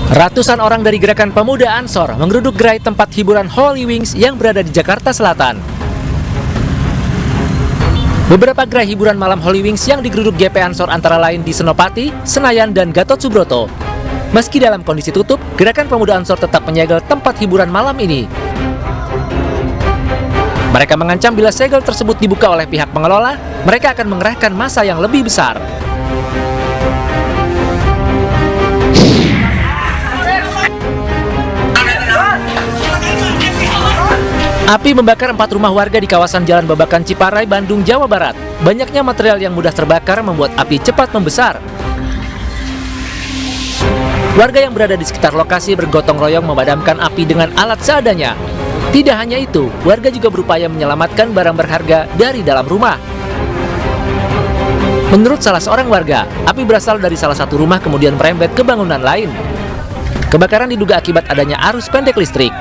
Ratusan orang dari Gerakan Pemuda Ansor menggeruduk gerai tempat hiburan Holy Wings yang berada di Jakarta Selatan. Beberapa gerai hiburan malam Holy Wings yang digeruduk GP Ansor antara lain di Senopati, Senayan, dan Gatot Subroto. Meski dalam kondisi tutup, Gerakan Pemuda Ansor tetap menyegel tempat hiburan malam ini. Mereka mengancam bila segel tersebut dibuka oleh pihak pengelola, mereka akan mengerahkan massa yang lebih besar. Api membakar 4 rumah warga di kawasan Jalan Babakan Ciparai, Bandung, Jawa Barat. Banyaknya material yang mudah terbakar membuat api cepat membesar. Warga yang berada di sekitar lokasi bergotong royong memadamkan api dengan alat seadanya. Tidak hanya itu, warga juga berupaya menyelamatkan barang berharga dari dalam rumah. Menurut salah seorang warga, api berasal dari salah satu rumah kemudian merembet ke bangunan lain. Kebakaran diduga akibat adanya arus pendek listrik.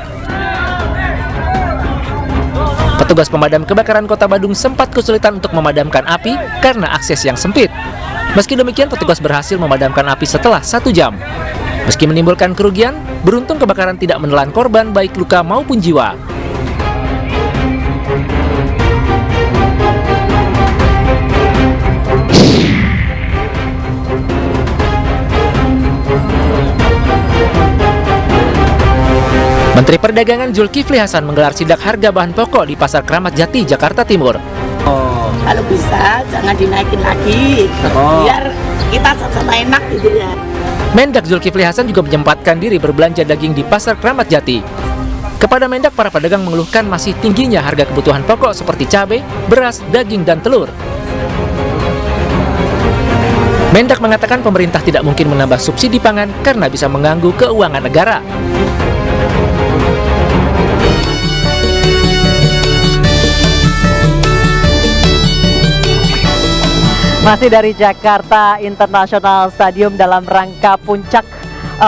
Petugas pemadam kebakaran Kota Bandung sempat kesulitan untuk memadamkan api karena akses yang sempit. Meski demikian, petugas berhasil memadamkan api setelah 1 jam. Meski menimbulkan kerugian, beruntung kebakaran tidak menelan korban baik luka maupun jiwa. Menteri Perdagangan Zulkifli Hasan menggelar sidak harga bahan pokok di Pasar Kramat Jati, Jakarta Timur. Kalau bisa jangan dinaikin lagi, biar kita sama-sama enak gitu ya. Mendak Zulkifli Hasan juga menyempatkan diri berbelanja daging di Pasar Kramat Jati. Kepada Mendak, para pedagang mengeluhkan masih tingginya harga kebutuhan pokok seperti cabai, beras, daging, dan telur. Mendak mengatakan pemerintah tidak mungkin menambah subsidi pangan karena bisa mengganggu keuangan negara. Masih dari Jakarta International Stadium dalam rangka puncak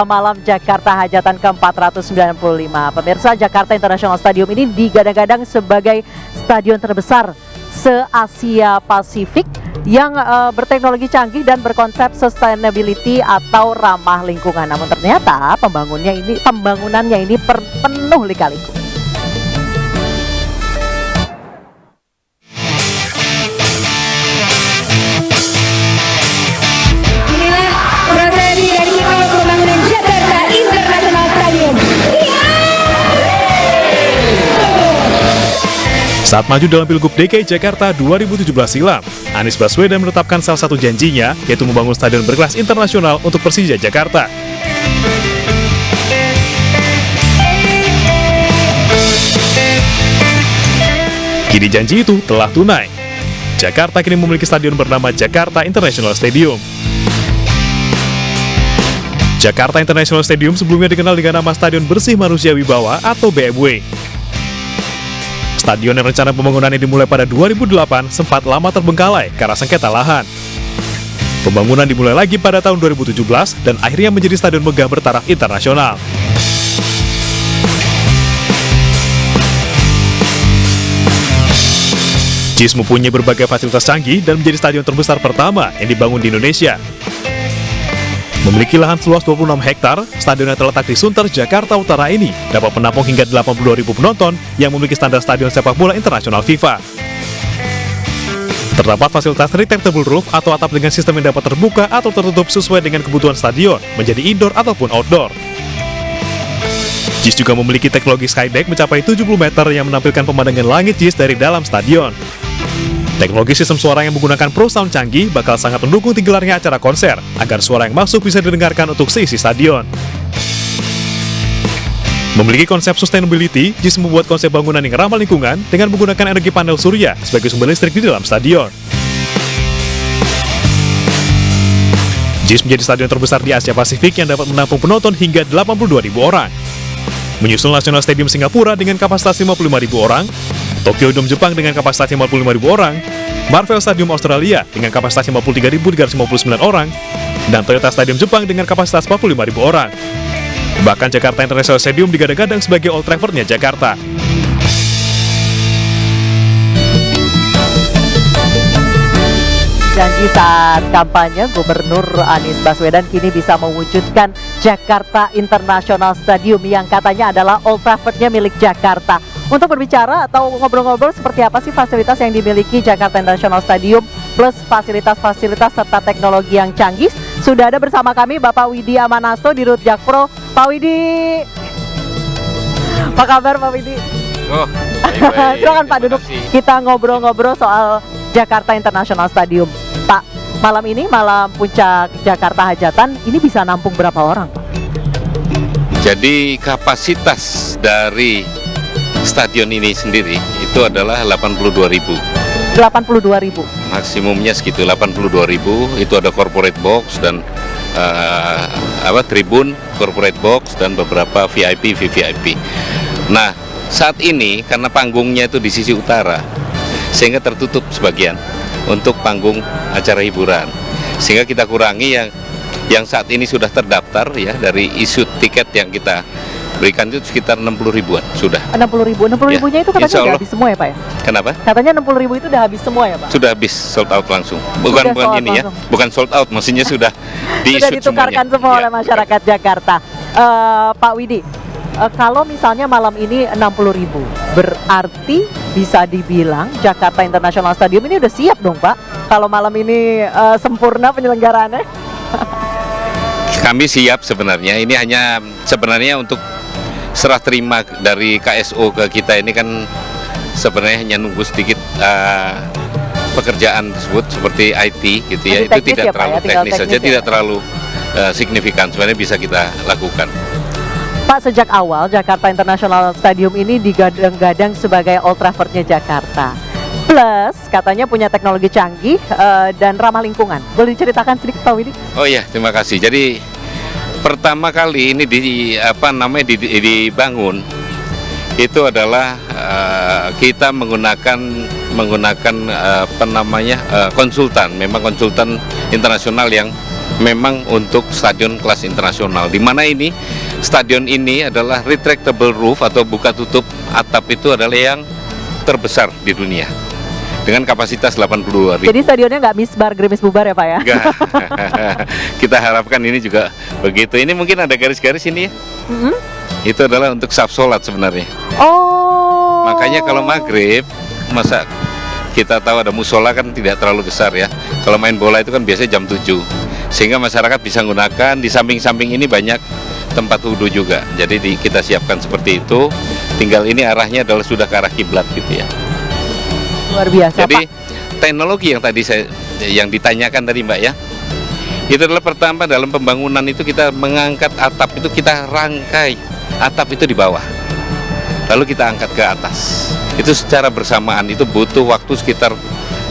malam Jakarta Hajatan ke-495. Pemirsa, Jakarta International Stadium ini digadang-gadang sebagai stadion terbesar se-Asia Pasifik yang berteknologi canggih dan berkonsep sustainability atau ramah lingkungan. Namun ternyata pembangunannya ini penuh lika-liku. Saat maju dalam Pilgub DKI Jakarta 2017 silam, Anies Baswedan menetapkan salah satu janjinya, yaitu membangun stadion berkelas internasional untuk Persija Jakarta. Kini janji itu telah tunai. Jakarta kini memiliki stadion bernama Jakarta International Stadium. Jakarta International Stadium sebelumnya dikenal dengan nama Stadion Bersih Manusia Wibawa atau BMW. Stadion yang rencana pembangunannya dimulai pada 2008 sempat lama terbengkalai karena sengketa lahan. Pembangunan dimulai lagi pada tahun 2017 dan akhirnya menjadi stadion megah bertaraf internasional. JIS mempunyai berbagai fasilitas canggih dan menjadi stadion terbesar pertama yang dibangun di Indonesia. Memiliki lahan seluas 26 hektar, stadion yang terletak di Sunter, Jakarta Utara ini dapat menampung hingga 82.000 penonton yang memiliki standar stadion sepak bola internasional FIFA. Terdapat fasilitas retractable roof atau atap dengan sistem yang dapat terbuka atau tertutup sesuai dengan kebutuhan stadion, menjadi indoor ataupun outdoor. JIS juga memiliki teknologi skydeck mencapai 70 meter yang menampilkan pemandangan langit JIS dari dalam stadion. Teknologi sistem suara yang menggunakan Pro Sound canggih bakal sangat mendukung digelarnya acara konser, agar suara yang masuk bisa didengarkan untuk seisi stadion. Memiliki konsep sustainability, JIS membuat konsep bangunan yang ramah lingkungan dengan menggunakan energi panel surya sebagai sumber listrik di dalam stadion. JIS menjadi stadion terbesar di Asia Pasifik yang dapat menampung penonton hingga 82.000 orang. Menyusul National Stadium Singapura dengan kapasitas 55.000 orang, Tokyo Dome Jepang dengan kapasitas 55.000 orang, Marvel Stadium Australia dengan kapasitas 53.359 orang, dan Toyota Stadium Jepang dengan kapasitas 45.000 orang. Bahkan Jakarta International Stadium digadang-gadang sebagai Old Trafford-nya Jakarta. Janji saat kampanye, Gubernur Anies Baswedan kini bisa mewujudkan Jakarta International Stadium yang katanya adalah Old Trafford-nya milik Jakarta. Untuk berbicara atau ngobrol-ngobrol seperti apa sih fasilitas yang dimiliki Jakarta International Stadium plus fasilitas-fasilitas serta teknologi yang canggih, sudah ada bersama kami Bapak Widi Amanasto di Rut Jakpro. Pak Widi, apa kabar Pak Widi? Oh, baik-baik. Silakan Pak Terima duduk. kasih. Kita ngobrol-ngobrol soal Jakarta International Stadium. Pak, malam ini malam puncak Jakarta Hajatan ini bisa nampung berapa orang? Jadi kapasitas dari stadion ini sendiri itu adalah 82.000. 82.000. Maksimumnya segitu 82.000. Itu ada corporate box dan tribun, corporate box dan beberapa VIP, VVIP. Nah, saat ini karena panggungnya itu di sisi utara, sehingga tertutup sebagian untuk panggung acara hiburan. Sehingga kita kurangi yang saat ini sudah terdaftar ya, dari isu tiket yang kita berikan itu sekitar 60 ribuan sudah. 60.000. 60.000-nya itu katanya Insya udah Allah. habis semua ya Pak ya? Kenapa? Katanya 60.000 itu udah habis semua ya Pak? Sudah habis, sold out langsung. Bukan Sudah sold out ini ya, langsung. bukan sold out, maksudnya sudah Sudah di-issue ditukarkan semuanya. semua Ya, oleh masyarakat Jakarta. Pak Widi, kalau misalnya malam ini 60.000, berarti bisa dibilang Jakarta International Stadium ini udah siap dong Pak? Kalau malam ini sempurna penyelenggaraannya? Kami siap sebenarnya. Ini hanya sebenarnya untuk serah terima dari KSO ke kita ini kan sebenarnya hanya nunggu sedikit pekerjaan tersebut seperti IT gitu ya. Masih Itu teknis tidak ya, Pak, terlalu ya? Tinggal teknis saja, teknis ya, tidak Pak? terlalu signifikan. Sebenarnya bisa kita lakukan. Pak, sejak awal Jakarta International Stadium ini digadang-gadang sebagai Old Trafford-nya Jakarta. Plus katanya punya teknologi canggih dan ramah lingkungan. Boleh diceritakan sedikit Pak Widi? Oh iya, terima kasih. Jadi pertama kali ini dibangun itu adalah kita menggunakan konsultan, memang konsultan internasional yang memang untuk stadion kelas internasional. Di mana ini stadion ini adalah retractable roof atau buka tutup atap, itu adalah yang terbesar di dunia dengan kapasitas 82.000. Jadi stadionnya nggak misbar gerimis bubar ya Pak ya? Enggak. Kita harapkan ini juga begitu. Ini mungkin ada garis-garis ini ya. Mm-hmm. Itu adalah untuk saf sholat sebenarnya. Oh. Makanya kalau maghrib, masa kita tahu ada musola kan tidak terlalu besar ya. Kalau main bola itu kan biasanya jam 7. Sehingga masyarakat bisa menggunakan, di samping-samping ini banyak tempat wudhu juga. Jadi kita siapkan seperti itu. Tinggal ini arahnya adalah sudah ke arah kiblat gitu ya. Luar biasa Jadi Pak. teknologi yang tadi yang ditanyakan tadi Mbak ya, itu adalah pertama dalam pembangunan itu kita mengangkat atap itu, kita rangkai atap itu di bawah, lalu kita angkat ke atas. Itu secara bersamaan, itu butuh waktu sekitar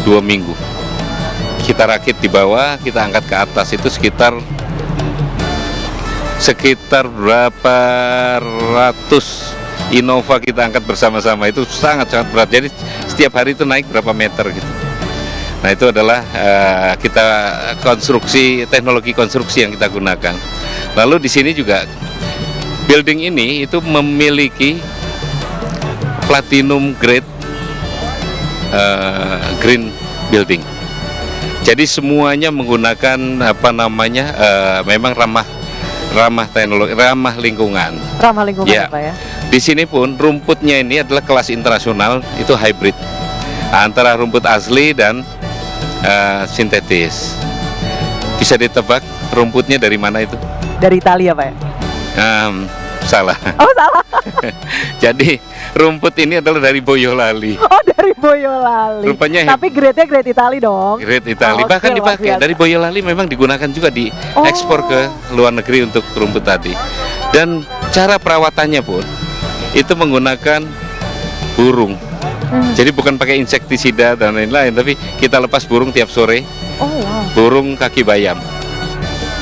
2 minggu. Kita rakit di bawah, kita angkat ke atas, itu sekitar berapa ratus Innova kita angkat bersama-sama. Itu sangat-sangat berat. Jadi setiap hari itu naik berapa meter gitu. Nah, itu adalah kita teknologi konstruksi yang kita gunakan. Lalu di sini juga building ini itu memiliki platinum grade green building. Jadi semuanya menggunakan memang ramah teknologi, ramah lingkungan. Ramah lingkungan Ya. Pak ya? Di sini pun rumputnya ini adalah kelas internasional, itu hybrid antara rumput asli dan sintetis. Bisa ditebak rumputnya dari mana itu? Dari Italia Pak ya? Salah. Oh salah. Jadi rumput ini adalah dari Boyolali. Oh dari Boyolali. Rupanya Tapi grade-nya grade Itali dong. Great Italy, Oh, bahkan oke, luar dipakai biasa. dari Boyolali, memang digunakan juga di ekspor ke luar negeri untuk rumput tadi. Dan cara perawatannya pun itu menggunakan burung. Jadi bukan pakai insektisida dan lain-lain, tapi kita lepas burung tiap sore, Oh wow. burung kaki bayam.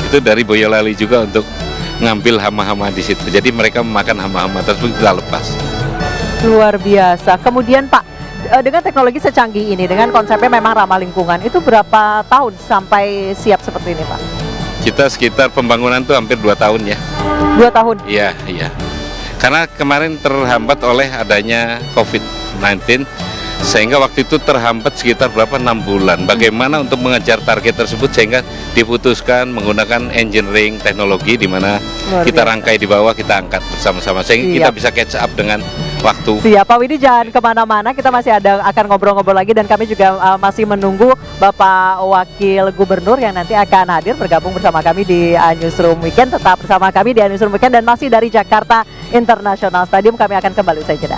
Itu dari Boyolali juga untuk ngambil hama-hama di situ. Jadi mereka memakan hama-hama tersebut, kita lepas. Luar biasa. Kemudian Pak, dengan teknologi secanggih ini, dengan konsepnya memang ramah lingkungan, itu berapa tahun sampai siap seperti ini Pak? Kita sekitar pembangunan tuh hampir 2 tahun ya. 2 tahun. Iya. Karena kemarin terhambat oleh adanya COVID-19, Sehingga waktu itu terhambat sekitar 6 bulan. Bagaimana untuk mengejar target tersebut sehingga diputuskan menggunakan engineering teknologi di mana Luar kita biasa. rangkai di bawah, kita angkat bersama-sama sehingga kita Siap. bisa catch up dengan waktu. Siap, Pak Widi jangan kemana-mana, kita masih akan ngobrol-ngobrol lagi dan kami juga masih menunggu Bapak Wakil Gubernur yang nanti akan hadir bergabung bersama kami di Newsroom Weekend. Tetap bersama kami di Newsroom Weekend dan masih dari Jakarta International Stadium, kami akan kembali usai jeda.